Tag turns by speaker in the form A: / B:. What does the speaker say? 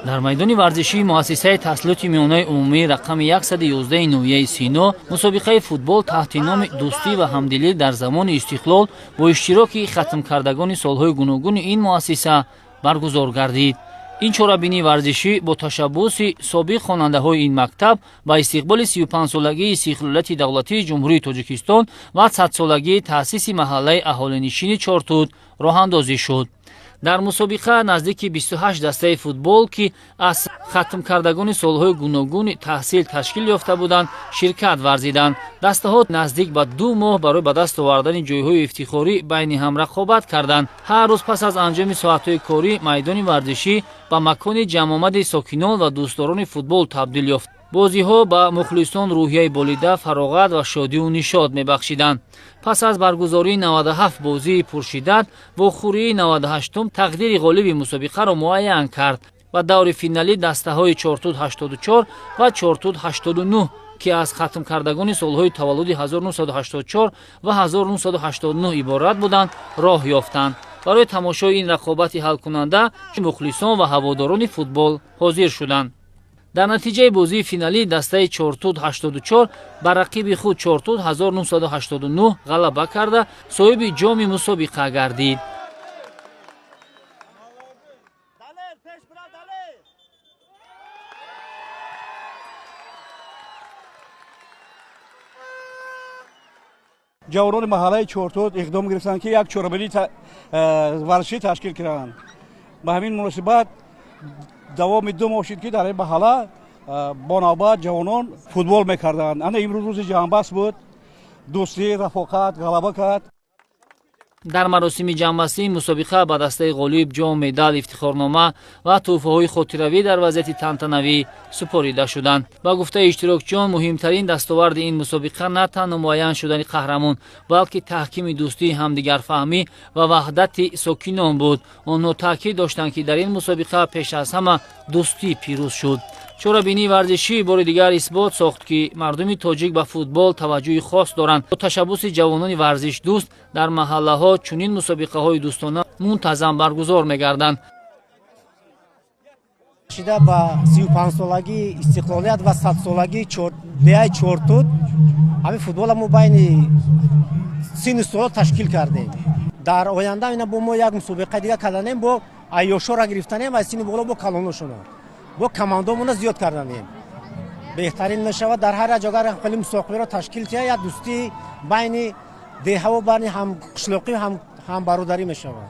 A: дар майдони варзишии муассисаи таҳсилоти миёнаи умумӣ рақами 111 ноҳияи Сино мусобиқаи футбол таҳти номи дӯстӣ ва ҳамдилӣ дар замони истиқлол бо иштироки хатмкардагони солҳои гуногуни ин муассиса баргузор гардид. ин чорабинии варзишӣ бо ташаббуси собиқ хонандаҳои ин мактаб ба истиқболи 35-солагии истиқлолияти давлатии ҷумҳурии Тоҷикистон ва 100-солагии таъсиси маҳаллаи аҳолинишини Чортуд роҳандозӣ шуд. дар мусобиқа наздики 28 дастаи футбол ки аз хатмкардагони солҳои гуногуни таҳсил ташкил ёфта буданд ширкат варзиданд. дастаҳо наздик ба 2 моҳ барои ба даст овардани ҷойҳои ифтихорӣ байни ҳам рақобат карданд. ҳар рӯз пас аз анҷоми соатҳои корӣ майдони варзишӣ ба макони ҷамъомади сокинон ва дӯстдорони футбол табдил ёфт. бозиҳо ба мухлисон рӯҳияи болида фароғат ва шодию нишод мебахшиданд. пас аз баргузории 97 бозии пуршиддат вохӯрии 98-ум тақдири ғолиби мусобиқаро муайян кард. ба даври финалӣ дастаҳои Чортуд 84 ва Чортуд 89 ки аз хатмкардагони солҳои таваллуди 1984 ва 1989 иборат буданд роҳ ёфтанд. барои тамошои ин рақобати ҳалкунанда мухлисон ва ҳаводорони футбол ҳозир шуданд. дар натиҷаи бозии финалӣ дастаи Чортуд 84 ба рақиби худ Чортуд 1989 ғалаба карда соҳиби ҷоми мусобиқа гардид.
B: ҷавонони маҳаллаи Чортуд иқдом гирифтанд ки як чорабинии варзишӣ ташкил карданд. ба ҳамин муносибат давоми 2 моҳ шуд ки дар ин маҳалла бо навбат ҷавонон футбол мекарданд. ана имрӯз рӯзи ҷамъбаст буд, дӯстӣ, рафоқат ғалаба кард.
A: дар маросими ҷамъбастии мусобиқа ба дастаи ғолиб ҷом, медал, ифтихорнома ва тӯҳфаҳои хотиравӣ дар вазъияти тантанавӣ супорида шуданд. ба гуфтаи иштирокчиён муҳимтарин дастоварди ин мусобиқа на танҳо муайян шудани қаҳрамон, балки таҳкими дӯстии ҳамдигарфаҳмӣ ва ваҳдати сокинон буд. онҳо таъкид доштанд ки дар ин мусобиқа пеш аз ҳама дӯстӣ пирӯз шуд. чорабинии варзишӣ бори дигар исбот сохт ки мардуми тоҷик ба футбол таваҷҷӯҳи хос доранд. бо ташаббуси ҷавонони варзишдӯст дар маҳаллаҳо чунин мусобиқаҳои дӯстона мунтазам баргузор мегарданд.
C: шида ба 35-солагии истиқлолият ва 100-солагии деяи Чортуд ҳамин футболамо байни синни сола ташкил кардем. дар оянда ина бо мо як мусобиқа дига карданем, бо айёшоро гирифтанем ва синни боло бо калоношона бо командомона зиёд карданем. беҳтарин мешавад дар ҳар ҷогар хели мусоқиро ташкил кия як дӯстии байни деҳаву байни ҳамқишлоқӣ ҳамбародарӣ мешавад.